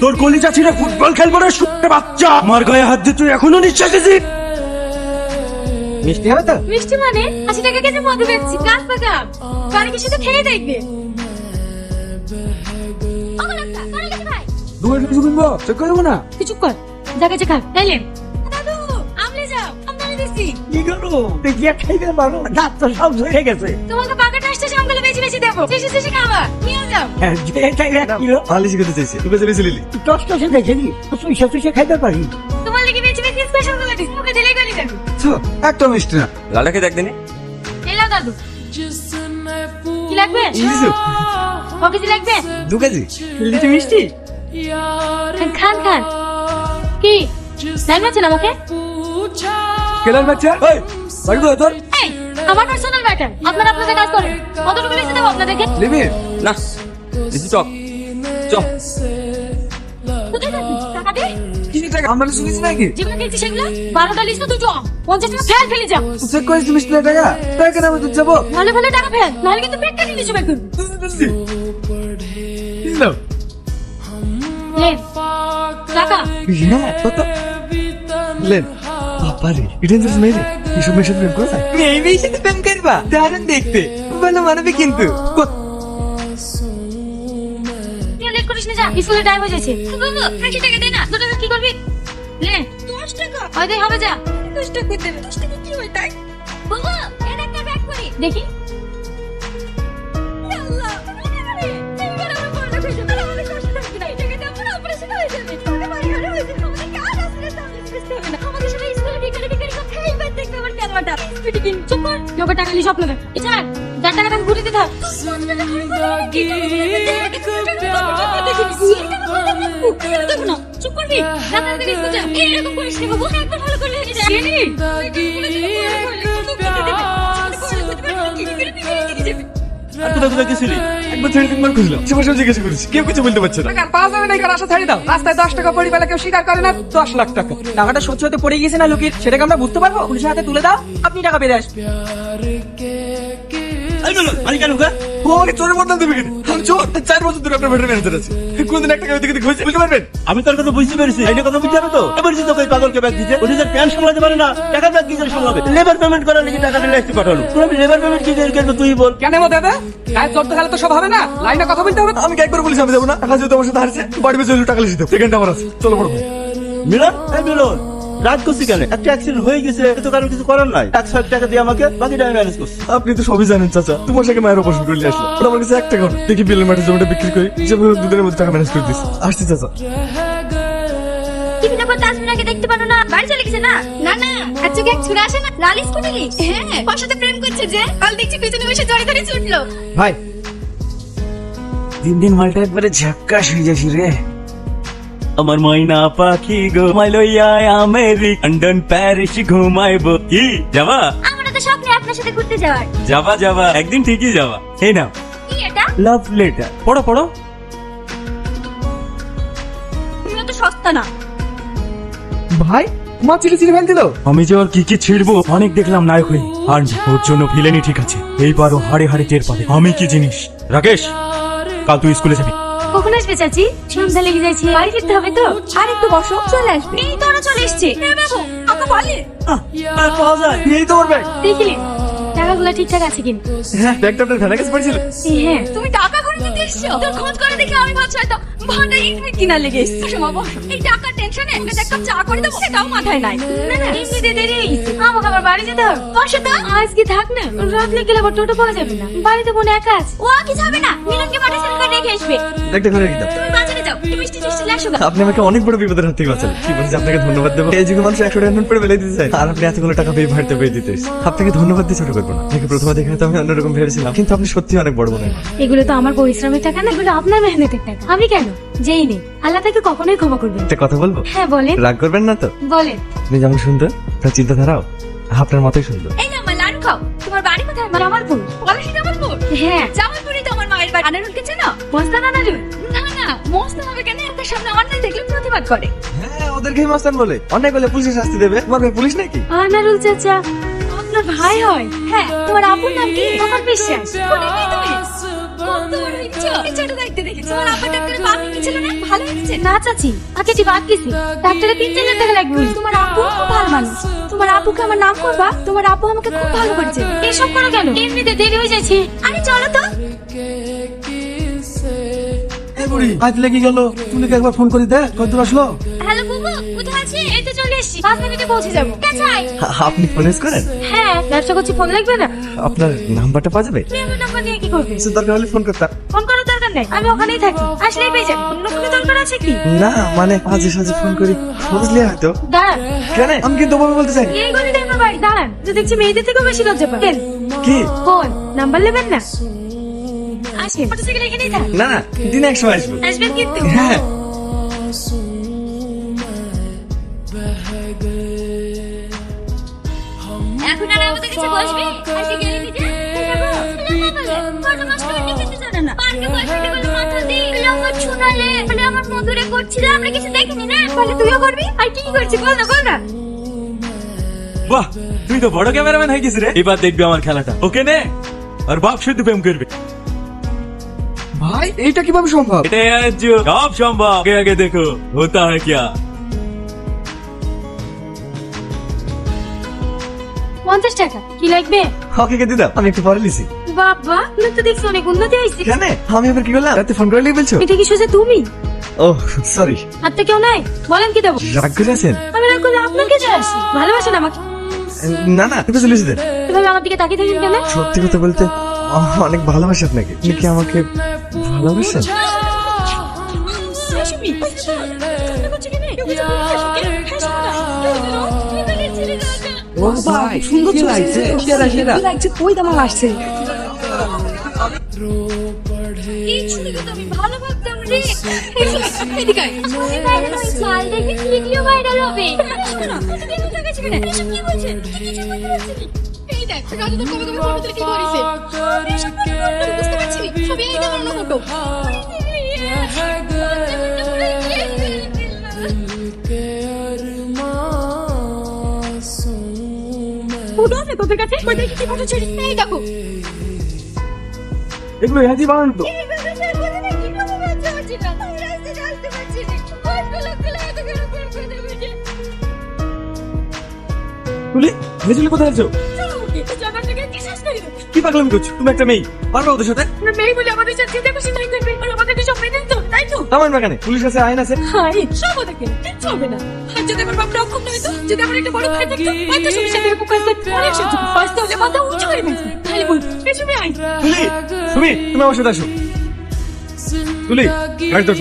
তোর কলিজা ছিঁড়ে ফুটবল খেলবো না শুটে বাচ্চা, আমার গায়ে হাত দিয়ে তুই এখনো নিঃশ্বাস দিছিস। মিষ্টি হবে তো? মিষ্টি মানে 80 টাকা কেজি মধু বেচছি, গাছ বাগাম বাড়ি কি শুধু খেয়ে দেখবে। চেক করবো না? তুই চুপ কর, জায়গা যে খা তাইলে। দাদু আমলে যাও, আমলে দিছি। কি করবো? তুই কি খাইতে পারো? দাঁত তো সব ঝরে গেছে। তোমাকে বাগান আসতে আমগুলো বেশি বেশি দেবো, শেষে শেষে খাবা, নিয়ে যাও। ভালো শিখতে চাইছি, তুই বেঁচে বেঁচে লিলি। টস টসে দেখেনি তুই খাইতে পারি। তোমার লাগি বেশি বেশি স্পেশাল করে দিছি, মুখে দিলেই গলি যাবে। একটা মিষ্টি না, লালাকে দেখ দিনি। এলাও দাদু, কি লাগবে? কত কেজি লাগবে? 2 কেজি। লিচু মিষ্টি খান খান। কি টাইম আছে না আমাকে? কেলার বাচ্চা, এই বাড়ি কই তোর? এই আমার পার্সোনাল ম্যাটার, আপনারা আপনাদের কাজ করেন। কতটুকু লিখে দেবো আপনাদেরকে? লিবি না লিচু চক চক। কোথায় যাচ্ছিস? টাকা দে। কি টাকা? আমরা লিচু নিছি নাকি? যেগুলো খেয়েছি সেগুলো 12টা লিস্ট তুই 50 টাকা ফেলে যাও। চেক করিস মিষ্টি টাকা? টাকা কেন আমি তুই যাবো? ভালো ভালো টাকা ফেল, নাহলে কিন্তু পেট কেটে লিচু বের করবি। নাও লেন টাকা। হ্যাঁ কত? লেন বাবারে, এটা ইন্টারেস্ট মেয়ে রে, এসব মেয়ের সাথে প্রেম করা যায়? মেয়ের সাথে প্রেম করবা? দারুণ দেখতে, ভালো মানবে কিন্তু। তুই লেট করিস না, যা স্কুলে টাইম হয়ে যাচ্ছে। বাবু 80 টাকা দে না, 2 টাকা কি করবি? লে 10 টাকা হয়তো হবে, যা 10 টাকা করে দেবে। 10 টাকা কি হয় তাই? বাবু এটা একটা ব্যাগ করি দেখি। আল্লাহ এইবার আমার বড় হয়ে যাবে, আমাদের কষ্ট থাকবে না। এই টাকাটা আমার অপারেশন হয়ে যাবে, তোকে বাড়ি ঘরে হয়ে যাবে, আমাদের কাজ আসলে তাহলে বুঝতে হবে না। আমাদের সাথে স্কুলে বিকালে বিকালে কথা এইবার দেখবে আমার কেনটা স্পিডে কিন। চুপ কর, লোকের টাকা নিয়ে স্বপ্ন দেখ। এটা 4 টাকা দাম ঘুরে দিতে হবে। চুপ করবি, রাতের দিকে স্কুল যা। এরকম করিস না বাবু, একবার ভালো করে লেগে যা। তোরা গেছিলি একবার ছেড়ে তিনবার খুঁজলাম, সে জিজ্ঞেস করেছি, কেউ কিছু বলতে পারছে না। পাওয়া যাবে না, এখানে আসা ছাড়ি দাও। রাস্তায় 10 টাকা পড়ি পেলে কেউ স্বীকার করে না। 10 লাখ টাকা টাকাটা সহ্য হতে পড়ে গেছে না লোকের, সেটাকে আমরা বুঝতে পারবো? পুলিশের হাতে তুলে দাও, আপনি টাকা পেয়ে আসবেন। আমি কেন ওকে চোরের বদনাম দেবে কেন? আমি চোর, 4 বছর ধরে আপনার ভেতরে ম্যানেজার আছি। কোনদিন একটা কেউ দিকে খুঁজে বুঝতে পারবেন? আমি তার কথা বুঝতে পেরেছি, এই কথা বুঝতে হবে তো। এবার যদি তোকে পাগলকে ব্যাগ দিতে, ওটা যে প্যান সামলাতে পারে না, টাকা ব্যাগ কি করে সামলাবে? লেবার পেমেন্ট করার লিগে টাকা দিলে আসতে পাঠানো, তুমি লেবার পেমেন্ট কি করে করবে তুই বল। কেন দাদা গায়ে জোর তো গেলে তো সব হবে না, লাইনে কথা বলতে হবে। আমি একবার বলেছি আমি যাবো না, টাকা যেহেতু আমার সাথে হারছে, বাড়ি বেঁচে টাকা লিখে সেকেন্ড আমার আছে, চলো পড়বো। মিলন এই মিলন রাত করছি কেন? একটা অ্যাক্সিডেন্ট হয়ে গেছে, তো কারণ কিছু করার নাই। 100 টাকা দিয়ে আমাকে বাকিটা আমি ম্যানেজ করছি। আপনি তো সবই জানেন চাচা, তোমার সাথে মায়ের অপারেশন করে আসলো, ওটা আমার কাছে 1 টাকা দেখি বিলের মাঠে জমিটা বিক্রি করি, যেভাবে 2 দিনের মধ্যে টাকা ম্যানেজ করে দিচ্ছি। আসছি চাচা। তুমি যখন তাজমিনাকে দেখতে পারো না, বাড়ি চলে গেছে না? না না আজকে এক ছুড়ে আসে না, লালিশ কোটে কি? হ্যাঁ ওর সাথে প্রেম করছে যে, কাল দেখছি পিছনে বসে জড়ি ধরে ছুটলো। ভাই দিন দিন মালটা একবারে ঝাক্কাস হয়ে যাচ্ছি রে। আমার ময়না পাখি ঘুমাই লইয়া আমেরিক লন্ডন প্যারিস ঘুমাইবো। কি যাবা? আমরা তো স্বপ্নে আপনার সাথে ঘুরতে যাওয়ার। যাবা যাবা, একদিন ঠিকই যাবা। এই নাও কি এটা? লাভ লেটার, পড়ো পড়ো। তুমি তো সস্তা না। ভাই মা চিলি চিলি ফেল দিল। আমি যে ওর কি কি ছিড়বো অনেক দেখলাম নায়ক হয়ে, আর ওর জন্য ভিলেনই ঠিক আছে। এইবারও হাড়ে হাড়ে টের পাবে আমি কি জিনিস। রাকেশ কাল তুই স্কুলে যাবি। কখন আসবে চাচি? সন্ধ্যা লেগে যাচ্ছে, বাড়ি ফিরতে হবে তো। আর একটু বসো, চলে আসবে। এই তো ওরা চলে এসছে। বাবু আপু বলে আর পাওয়া যায় এই তো ওর ব্যাগ। দেখিলি টাকাগুলো ঠিকঠাক আছে কিন্তু। হ্যাঁ ব্যাগটা আপনার ভ্যানে কাছে পড়েছিল। হ্যাঁ তুমি টাকা করে দিতে এসছো? তোর খোঁজ করে দেখে আমি ভাবছি হয়তো ভান্ডার ইনভেট কিনা লেগে এসছো। সমা বসো, এই টাকার টেনশনে একটা এক কাপ চা করে দেবো, সেটাও মাথায় নাই। না না এমনিতে দেরি হয়ে গেছে, আমাকে আবার বাড়ি যেতে হবে। বসো তো, আজকে থাক না, রাত লেগে গেলে আবার টোটো পাওয়া যাবে না। বাড়িতে বোন একা আছে, ও আর কিছু হবে না, মিলনকে বাড়ি ছেড়ে রেখে আসবে। ব্যাগটা ঘরে রেখে দাও। তুমি বাজারে যাও, তুমি মিষ্টি টিষ্টি লাসো গা। আপনি আমাকে অনেক বড় বিপদের হাত থেকে বাঁচালেন। কি বলছি আপনাকে ধন্যবাদ দেবো। এই যুগে মানুষ 100 টাকা নোট করে বেলে দিতে চায়, আর আপনি এতগুলো টাকা পেয়ে বাড়িতে পেয়ে দিতে। আপনাকে ধন্যবাদ দিয়ে ছোট করবো না। আপনাকে প্রথমে দেখে তো আমি অন্যরকম ভেবেছিলাম, কিন্তু আপনি সত্যি অনেক বড় মনে হয়। এগুলো তো আমার পরিশ্রমের টাকা না, এগুলো আপনার মেহনতের টাকা। আমি কেন যেই নেই, আল্লাহ তাকে কখনোই ক্ষমা করবেন। একটা কথা বলবো? হ্যাঁ বলেন। রাগ করবেন না তো? বলেন। আপনি যেমন সুন্দর, তার চিন্তাধারাও আপনার মতোই সুন্দর। এই না আমার লাড়ু খাও। তোমার বাড়ি কোথায়? জামালপুর। পলাশী জামালপুর? হ্যাঁ জামালপুরই তো আমার মায়ের বাড়ি। আনারুলকে চেনো? মস্তান আনারুল? না না মস্তান হবে কেন? আপনার সামনে অন্যায় দেখলে প্রতিবাদ করে। হ্যাঁ ও ওদেরকেই মাস্তান বলে, অন্যায় করলে পুলিশের শাস্তি দেবে। তোমার ভাই পুলিশ নাকি? আনারুল চাচা আপনার ভাই হয়? হ্যাঁ। তোমার আপুর নাম কি? আমার বিশ্বাস। শুনিনি তুমি? কত বড় হয়েছো? এই ছোট দেখতে দেখেছো। তোমার আপা ডাক্তারের পা ভেঙে ছিল না? ভালো হয়েছে? না চাচি, আজকে যে বাদ গেছি। ডাক্তারে 3-4 টাকা লাগবে। তোমার আপু খুব ভালো মানুষ। তোমার আপুকে আমার নাম করবা? তোমার আপু আমাকে খুব ভালো করেছে। এসব করো কেন? এমনিতে দেরি হয়ে যাচ্ছে। আরে চলো তো। এই বুড়ি আজ লেগে গেল, তুমি কি একবার ফোন করে দেখ কত আসলো? হ্যালো বুবু, কোথায় আছিস? এই তো চলে এসেছি। 5 মিনিটে পৌঁছে যাবো। কাছাই। আপনি ফোন করেন? হ্যাঁ, ব্যবসা করছি, ফোন লাগবে না? আপনার নাম্বারটা পাওয়া যাবে? তুমি আমার নাম্বার নিয়ে কি করবে? কিছু দরকার হলে ফোন করতাম। ফোন করার দরকার নেই, আমি ওখানেই থাকি। আসলেই পেয়ে যাবো। অন্য কোনো দরকার আছে কি? না মানে মাঝে সাঝে ফোন করি, বুঝলে হয়তো। দাঁড়ান। কেন? আমি কিন্তু ওভাবে বলতে চাই। এই গলিতে আমার বাড়ি। দাঁড়ান, যে দেখছি মেয়েদের থেকেও বেশি লজ্জা পান। কি? ফোন নাম্বার নেবেন না? আসেন, মোটরসাইকেল এখানেই থাক। না না, দিনে 100 আসবো। আসবেন কিন্তু। হ্যাঁ। এখন আর আমাদের কাছে বসবি? আজকে গেলে নিজে আমার মধুরে করছিল, আমরা কিছু দেখিনি না? তাহলে তুইও করবি? আর কি করছিস বল না, বল না। বাহ, তুই তো বড় ক্যামেরাম্যান হয়ে গেছিস রে। এবার দেখবি আমার খেলাটা, ওকে নে। আর বাপ শুধু প্রেম করবে। ভাই এইটা কিভাবে সম্ভব? এটা আজ সব সম্ভব। আগে আগে দেখো হোতা है क्या। 50 টাকা কি লাগবে? ওকে কে দিদাম, আমি একটু পরে লিছি। বাবা, তুমি তো দেখছি অনেক উন্নতি হয়েছে। কেন? আমি আবার কি করলাম? রাতে ফোন করে লিখে বলছো? এটা কি সোজা তুমি? ও সরি। হাতে কেউ নাই? বলেন কি দেবো? রাগ করে আছেন? আমি রাগ করলে আপনাকে যায় আসি। ভালোবাসেন আমাকে? না না, তুমি চলে এসেছেন। এভাবে আমার দিকে তাকিয়ে থাকেন কেন? সত্যি কথা বলতে অনেক ভালোবাসি আপনাকে। আপনি কি আমাকে ভালোবাসেন? ও ভাই সুন্দর লাগছে, সেরা সেরা লাগছে। কই দাম আসছে? এই ছুরিকে তো আমি ভালো ভাবতাম রে। এদিকে আয়। আমি ভাইরাল হয়েছি। মাল দেখে ভিডিও ভাইরাল হবে। শোনো, তুই কেন তাকাচ্ছিস কেন? এসব কি বলছেন? তুই কিছু বুঝতে পারছিস না? এই দেখ, রাজু তোর কবে কবে ফটোতে কি করেছে? আমি এসব ফটো বুঝতে পারছি না। সবই এই দেখ অন্য ফটো। ফটো আছে তোদের কাছে? কই দেখি কি ফটো ছেড়ে? এই দেখো। এগুলো হাজি বানানো তো। তুলি মেজুলি কোথায় আছো? কি পাগলামি করছো? তুমি একটা মেয়ে, পারবে ওদের সাথে? আমার বাগানে পুলিশ আছে, আইন আছে। তুলি তুমি তুমি আমার সাথে আসো। তুলি গাড়ি তো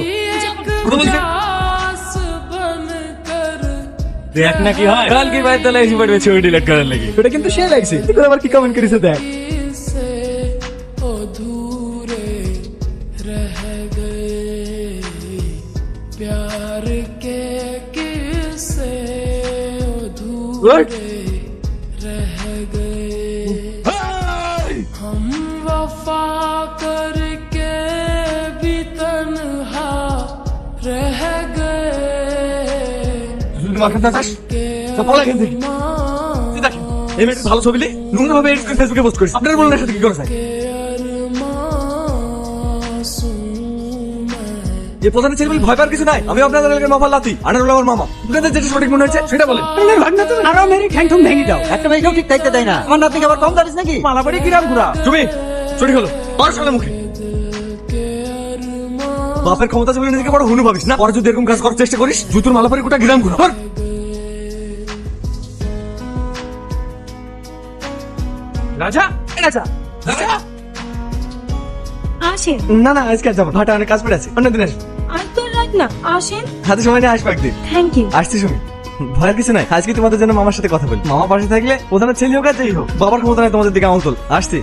দেখ না কি হয়। কালকে বাইরে তাহলে এসে পড়বে ছবি ডিলিট করার লাগে। এটা কিন্তু সে লাগছে। তুই আবার কি কমেন্ট করেছে দেখ। What? ভালো ছবি নোংরা ভাবে ফেসবুকে পোস্ট করিস। আপনার বলেন সাথে কি করে যে প্রধান ছেলে ভয় পাওয়ার কিছু নাই। আমি আপনাদের এলাকার মাফার লাতি, আনারুল আমার মামা। আপনাদের যেটা সঠিক মনে হয়েছে সেটা বলেন। আরো মেরে ঠ্যাং ভেঙে দাও। একটা মেয়েকেও ঠিক থাকতে দেয় না। আমার নাতনিকে আবার কম জানিস নাকি? মালাবাড়ি গ্রাম ঘুরা। তুমি সঠিক হলো আর সামনে মুখে বাপের ক্ষমতা আছে বলে নিজেকে বড় হুনু ভাবিস না? পরে যদি এরকম কাজ করার চেষ্টা করিস, জুতুর মালাপারি গোটা গ্রাম ঘুরা। রাজা রাজা রাজা আসেন। না না আজকে যাবো, ভাটা অনেক কাজ পড়ে আছে, অন্যদিন আসবো। আর তো রাখ না, আসেন। হাতে সময় নিয়ে আসবো একদিন। Thank you. আসছি শুনি, ভয়ের কিছু নাই। আজকে তোমাদের জন্য মামার সাথে কথা বলি। মামা পাশে থাকলে প্রধানের ছেলে হোক আর যেই হোক, বাবার ক্ষমতা নাই তোমাদের দিকে আমল তোল। আসছি।